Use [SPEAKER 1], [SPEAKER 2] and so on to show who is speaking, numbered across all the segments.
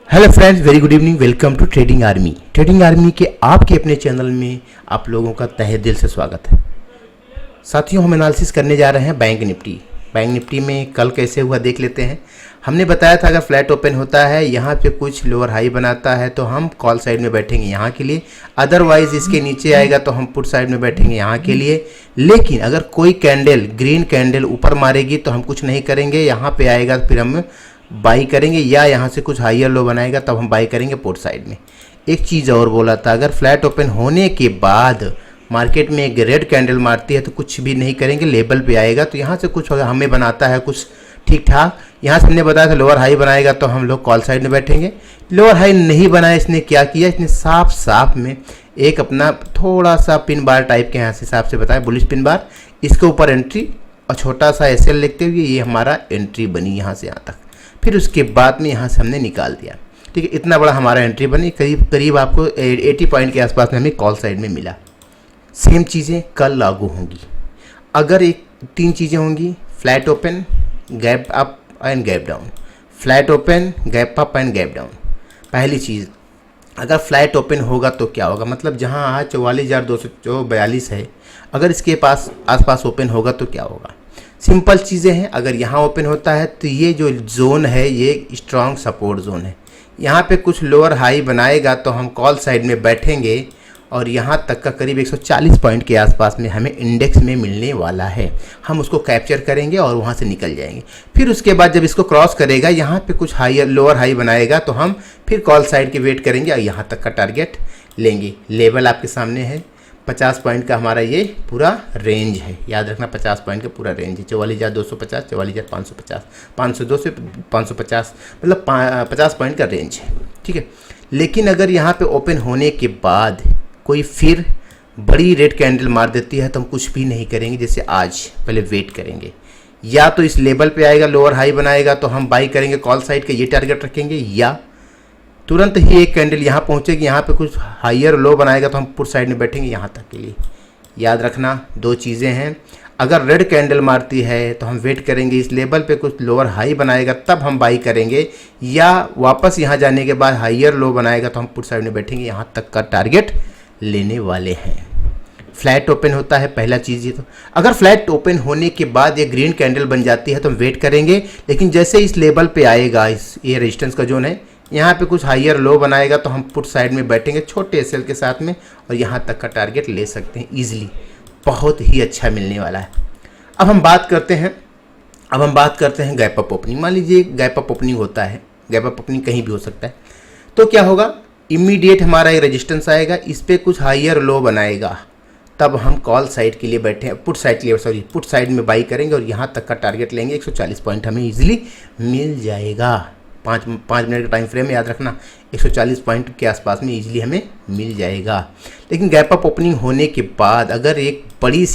[SPEAKER 1] Hello friends, very good evening. Welcome to trading army. Trading army के आपके अपने channel में आप लोगों का तहे दिल से स्वागत है। साथियों, हम एनालिसिस करने जा रहे हैं बैंक निफ्टी। बैंक निफ्टी में कल कैसे हुआ देख लेते हैं। हमने बताया था अगर फ्लैट ओपन होता है, यहाँ पे कुछ लोअर हाई बनाता है तो हम कॉल साइड में बैठेंगे यहाँ के लिए, अदरवाइज इसके नीचे आएगा तो हम पुट साइड में बैठेंगे यहाँ के लिए। लेकिन अगर कोई कैंडल, ग्रीन कैंडल ऊपर मारेगी तो हम कुछ नहीं करेंगे, यहाँ पे आएगा तो फिर हम बाई करेंगे, या यहाँ से कुछ हाइयर लो बनाएगा तब हम बाई करेंगे पोर्ट साइड में। एक चीज़ और बोला था, अगर फ्लैट ओपन होने के बाद मार्केट में एक रेड कैंडल मारती है तो कुछ भी नहीं करेंगे, लेवल पे आएगा तो यहाँ से कुछ हमें बनाता है कुछ ठीक ठाक। यहाँ से हमने बताया था लोअर हाई बनाएगा तो हम लोग कॉल साइड में बैठेंगे। लोअर हाई नहीं बनाया, इसने क्या किया, इसने साफ साफ में एक अपना थोड़ा सा पिन बार टाइप के यहाँ से हिसाब से बताया, बुलिश पिन बार, इसके ऊपर एंट्री और छोटा सा एसएल लिखते हुए ये हमारा एंट्री बनी यहाँ से यहाँ तक। फिर उसके बाद में यहाँ से हमने निकाल दिया। ठीक है, इतना बड़ा हमारा एंट्री बनी, करीब करीब आपको 80 पॉइंट के आसपास में हमें कॉल साइड में मिला। सेम चीज़ें कल लागू होंगी। अगर तीन चीज़ें होंगी, flat open, gap up and gap down. Flat open, gap up and gap down. पहली चीज़, अगर फ्लैट ओपन होगा तो क्या होगा, मतलब जहाँ आज 44,242 है, अगर इसके पास आसपास ओपन होगा तो क्या होगा। सिंपल चीज़ें हैं। अगर यहाँ ओपन होता है तो ये जो जोन है ये स्ट्रॉन्ग सपोर्ट जोन है, यहाँ पे कुछ लोअर हाई बनाएगा तो हम कॉल साइड में बैठेंगे और यहाँ तक का करीब 140 पॉइंट के आसपास में हमें इंडेक्स में मिलने वाला है। हम उसको कैप्चर करेंगे और वहाँ से निकल जाएंगे। फिर उसके बाद जब इसको क्रॉस करेगा, यहाँ पे कुछ हाइयर लोअर हाई बनाएगा तो हम फिर कॉल साइड के वेट करेंगे और यहाँ तक का टारगेट लेंगे। लेवल आपके सामने है, 50 पॉइंट का हमारा ये पूरा रेंज है, याद रखना 50 पॉइंट का पूरा रेंज है। 44,250, 44,550, 502 से 550, मतलब 50 पॉइंट का रेंज है। ठीक है, लेकिन अगर यहाँ पे ओपन होने के बाद कोई फिर बड़ी रेड कैंडल मार देती है तो हम कुछ भी नहीं करेंगे, जैसे आज पहले वेट करेंगे। या तो इस लेवल पे आएगा, लोअर हाई बनाएगा तो हम बाई करेंगे, कॉल साइड का ये टारगेट रखेंगे, या तुरंत ही एक कैंडल यहाँ पहुँचेगी, यहाँ पे कुछ हाइयर लो बनाएगा तो हम पुट साइड में बैठेंगे यहाँ तक के लिए। याद रखना दो चीज़ें हैं, अगर रेड कैंडल मारती है तो हम वेट करेंगे, इस लेवल पे कुछ लोअर हाई बनाएगा तब हम बाई करेंगे, या वापस यहाँ जाने के बाद हाइयर लो बनाएगा तो हम पुट साइड में बैठेंगे, यहाँ तक का टारगेट लेने वाले हैं। फ्लैट ओपन होता है पहला चीज़ ये। तो अगर फ्लैट ओपन होने के बाद ये ग्रीन कैंडल बन जाती है तो हम वेट करेंगे, लेकिन जैसे इस लेवल पे आएगा, ये रेजिस्टेंस का जोन है, यहाँ पे कुछ हाइयर लो बनाएगा तो हम पुट साइड में बैठेंगे छोटे एसएल के साथ में और यहाँ तक का टारगेट ले सकते हैं ईजिली। बहुत ही अच्छा मिलने वाला है। अब हम बात करते हैं गैप अप ओपनिंग। मान लीजिए गैप अप ओपनिंग होता है, गैप अप ओपनिंग कहीं भी हो सकता है, तो क्या होगा, इमीडिएट हमारा एक रेजिस्टेंस आएगा, इस पर कुछ हाइयर लो बनाएगा तब हम कॉल साइड के लिए बैठे, पुट साइड में बाई करेंगे और यहाँ तक का टारगेट लेंगे। 140 पॉइंट हमें ईजिली मिल जाएगा। 5 मिनट का टाइम फ्रेम याद रखना, 140 पॉइंट के आसपास में ईजिली हमें मिल जाएगा। लेकिन गैप अप ओपनिंग होने के बाद अगर एक बड़ी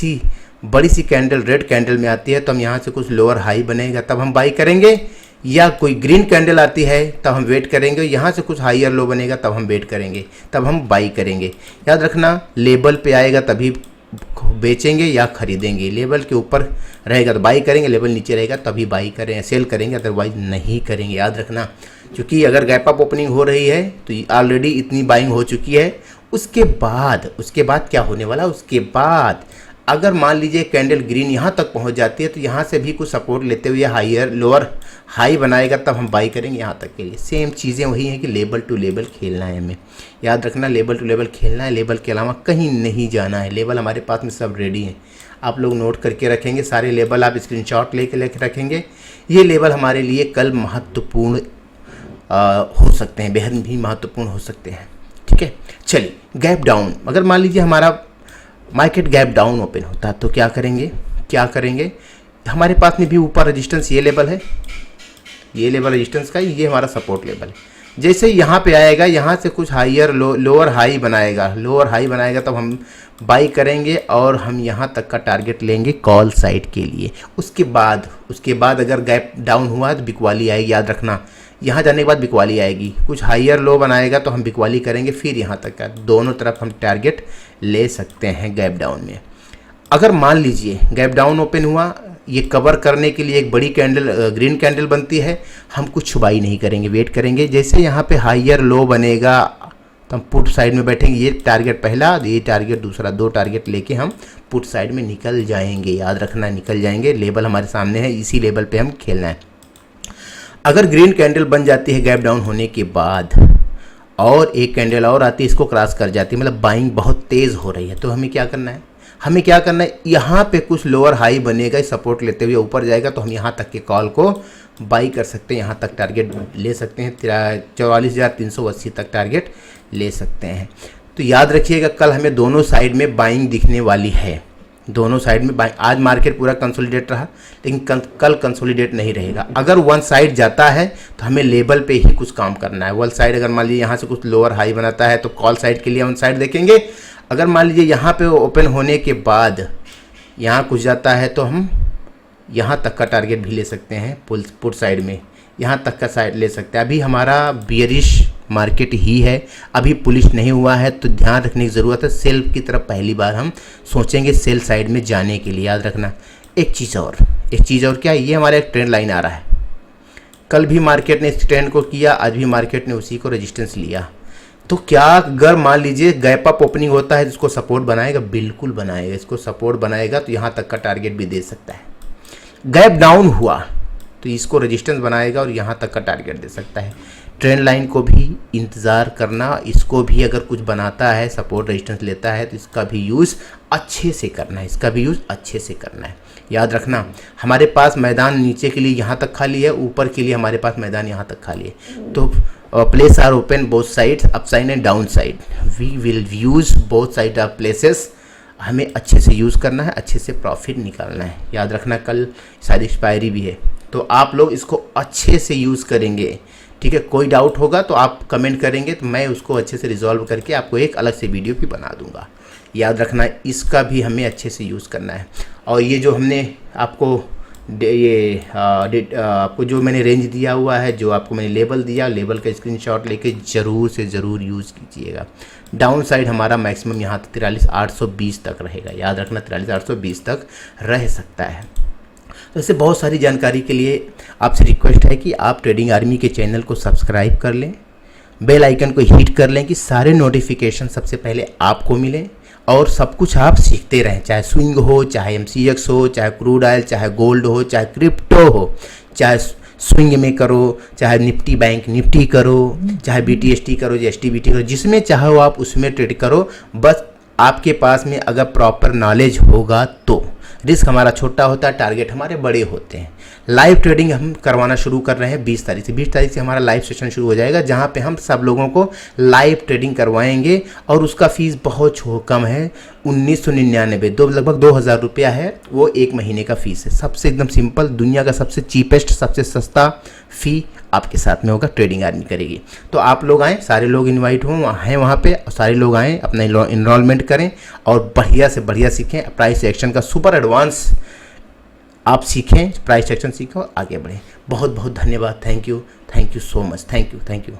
[SPEAKER 1] सी कैंडल रेड कैंडल में आती है तो हम यहाँ से कुछ लोअर हाई बनेगा तब हम बाई करेंगे, या कोई ग्रीन कैंडल आती है तब हम वेट करेंगे, यहाँ से कुछ हाइयर लो बनेगा तब हम वेट करेंगे, तब हम बाई करेंगे। याद रखना, लेवल पे आएगा तभी बेचेंगे या खरीदेंगे, लेवल के ऊपर रहेगा तो बाई करेंगे, लेवल नीचे रहेगा तभी बाई करें, सेल करेंगे, अदरवाइज नहीं करेंगे। याद रखना, क्योंकि अगर गैप अप ओपनिंग हो रही है तो ऑलरेडी इतनी बाइंग हो चुकी है। उसके बाद क्या होने वाला, उसके बाद अगर मान लीजिए कैंडल ग्रीन यहाँ तक पहुँच जाती है तो यहाँ से भी कुछ सपोर्ट लेते हुए हाइयर लोअर हाई बनाएगा तब हम बाई करेंगे यहाँ तक के लिए। सेम चीज़ें वही हैं कि लेवल टू लेवल खेलना है हमें। याद रखना, लेवल टू लेवल खेलना है, लेवल के अलावा कहीं नहीं जाना है। लेवल हमारे पास में सब रेडी हैं, आप लोग नोट करके रखेंगे, सारे लेवल आप स्क्रीनशॉट लेके रखेंगे। ये लेवल हमारे लिए कल महत्वपूर्ण हो सकते हैं, बेहद भी महत्वपूर्ण हो सकते हैं। ठीक है, चलिए गैप डाउन, अगर मान लीजिए हमारा मार्केट गैप डाउन ओपन होता है तो क्या करेंगे, हमारे पास में भी ऊपर रेजिस्टेंस ये लेवल है, ये लेवल रेजिस्टेंस का, ये हमारा सपोर्ट लेवल है। जैसे यहाँ पे आएगा, यहाँ से कुछ हाइयर लोअर हाई बनाएगा तब हम बाई करेंगे और हम यहाँ तक का टारगेट लेंगे कॉल साइड के लिए। उसके बाद अगर गैप डाउन हुआ तो बिकवाली आएगी। याद रखना, यहाँ जाने के बाद बिकवाली आएगी, कुछ हाइयर लो बनाएगा तो हम बिकवाली करेंगे, फिर यहाँ तक का दोनों तरफ हम टारगेट ले सकते हैं गैप डाउन में। अगर मान लीजिए गैप डाउन ओपन हुआ, ये कवर करने के लिए एक बड़ी कैंडल ग्रीन कैंडल बनती है, हम कुछ छुपाई नहीं करेंगे, वेट करेंगे। जैसे यहाँ पे हायर लो बनेगा तो हम पुट साइड में बैठेंगे। ये टारगेट पहला, ये टारगेट दूसरा, 2 टारगेट लेके हम पुट साइड में निकल जाएंगे। याद रखना, निकल जाएंगे। लेवल हमारे सामने है, इसी लेवल पे हम खेलना है। अगर ग्रीन कैंडल बन जाती है गैप डाउन होने के बाद और एक कैंडल और आती है, इसको क्रॉस कर जाती है, मतलब बाइंग बहुत तेज़ हो रही है, तो हमें क्या करना है? हमें क्या करना है, यहाँ पे कुछ लोअर हाई बनेगा, सपोर्ट लेते हुए ऊपर जाएगा तो हम यहाँ तक के कॉल को बाई कर सकते हैं, यहाँ तक टारगेट ले सकते हैं। 44,380 तक टारगेट ले सकते हैं। तो याद रखिएगा, कल हमें दोनों साइड में बाइंग दिखने वाली है, दोनों साइड में बाइंग। आज मार्केट पूरा कंसोलिडेट रहा, लेकिन कल कंसोलिडेट नहीं रहेगा। अगर वन साइड जाता है तो हमें लेवल पे ही कुछ काम करना है। वन साइड अगर मान लीजिए यहाँ से कुछ लोअर हाई बनाता है तो कॉल साइड के लिए वन साइड देखेंगे। अगर मान लीजिए यहाँ पे ओपन होने के बाद यहाँ कुछ जाता है तो हम यहाँ तक का टारगेट भी ले सकते हैं, पुट साइड में यहाँ तक का साइड ले सकते हैं। अभी हमारा बियरिश मार्केट ही है, अभी पुलिश नहीं हुआ है, तो ध्यान रखने की ज़रूरत है। सेल की तरफ पहली बार हम सोचेंगे सेल साइड में जाने के लिए। याद रखना एक चीज़ और क्या, ये हमारा एक ट्रेंड लाइन आ रहा है। कल भी मार्केट ने इस ट्रेंड को किया, आज भी मार्केट ने उसी को रेजिस्टेंस लिया। तो क्या अगर मान लीजिए गैप अप ओपनिंग होता है, जिसको सपोर्ट बनाएगा, बिल्कुल बनाएगा, इसको सपोर्ट बनाएगा तो यहाँ तक का टारगेट भी दे सकता है। गैप डाउन हुआ तो इसको रेजिस्टेंस बनाएगा और यहाँ तक का टारगेट दे सकता है। ट्रेंड लाइन को भी इंतज़ार करना, इसको भी अगर कुछ बनाता है, सपोर्ट रेजिस्टेंस लेता है, तो इसका भी यूज़ अच्छे से करना है, इसका भी यूज़ अच्छे से करना है। याद रखना, हमारे पास मैदान नीचे के लिए यहाँ तक खाली है, ऊपर के लिए हमारे पास मैदान यहाँ तक खाली है। तो place are open both sides, up side and down side. We will use both side of places. हमें अच्छे से यूज़ करना है, अच्छे से प्रॉफिट निकालना है। याद रखना, कल शायद एक्सपायरी भी है, तो आप लोग इसको अच्छे से यूज़ करेंगे। ठीक है, कोई डाउट होगा तो आप कमेंट करेंगे, तो मैं उसको अच्छे से रिजॉल्व करके आपको एक अलग से वीडियो भी बना दूंगा। याद रखना, इसका भी हमें अच्छे से यूज़ करना है। और ये जो हमने आपको आपको जो मैंने रेंज दिया हुआ है, जो आपको मैंने लेवल दिया, लेवल का स्क्रीनशॉट लेके ज़रूर से ज़रूर यूज़ कीजिएगा। डाउन साइड हमारा मैक्सिमम यहाँ तक 43,820 तक रहेगा। याद रखना, 43,820 तक रह सकता है। तो इससे बहुत सारी जानकारी के लिए आपसे रिक्वेस्ट है कि आप ट्रेडिंग आर्मी के चैनल को सब्सक्राइब कर लें, बेल आइकन को हिट कर लें कि सारे नोटिफिकेशन सबसे पहले आपको मिलें और सब कुछ आप सीखते रहें, चाहे स्विंग हो, चाहे MCX हो, चाहे क्रूड ऑयल, चाहे गोल्ड हो, चाहे क्रिप्टो हो, चाहे स्विंग में करो, चाहे निफ्टी बैंक निफ्टी करो, चाहे BTST करो, STBT करो, जिसमें चाहो आप उसमें ट्रेड करो। बस आपके पास में अगर प्रॉपर नॉलेज होगा तो। रिस्क हमारा छोटा होता है, टारगेट हमारे बड़े होते हैं। लाइव ट्रेडिंग हम करवाना शुरू कर रहे हैं 20 तारीख से। 20 तारीख से हमारा लाइव सेशन शुरू हो जाएगा, जहां पे हम सब लोगों को लाइव ट्रेडिंग करवाएंगे और उसका फीस बहुत कम है, 1999, लगभग 2,000 रुपया है। वो 1 महीने का फीस है। सबसे एकदम सिंपल, दुनिया का सबसे चीपेस्ट, सबसे सस्ता फ़ी आपके साथ में होगा, ट्रेडिंग आर्मी करेगी। तो आप लोग आएँ, सारे लोग इन्वाइट हैं वहाँ पे, और सारे लोग आएँ, अपना इनरोलमेंट करें और बढ़िया से बढ़िया सीखें। प्राइस एक्शन का सुपर एडवांस आप सीखें, प्राइस एक्शन सीखें और आगे बढ़ें। बहुत बहुत धन्यवाद। Thank you so much. Thank you.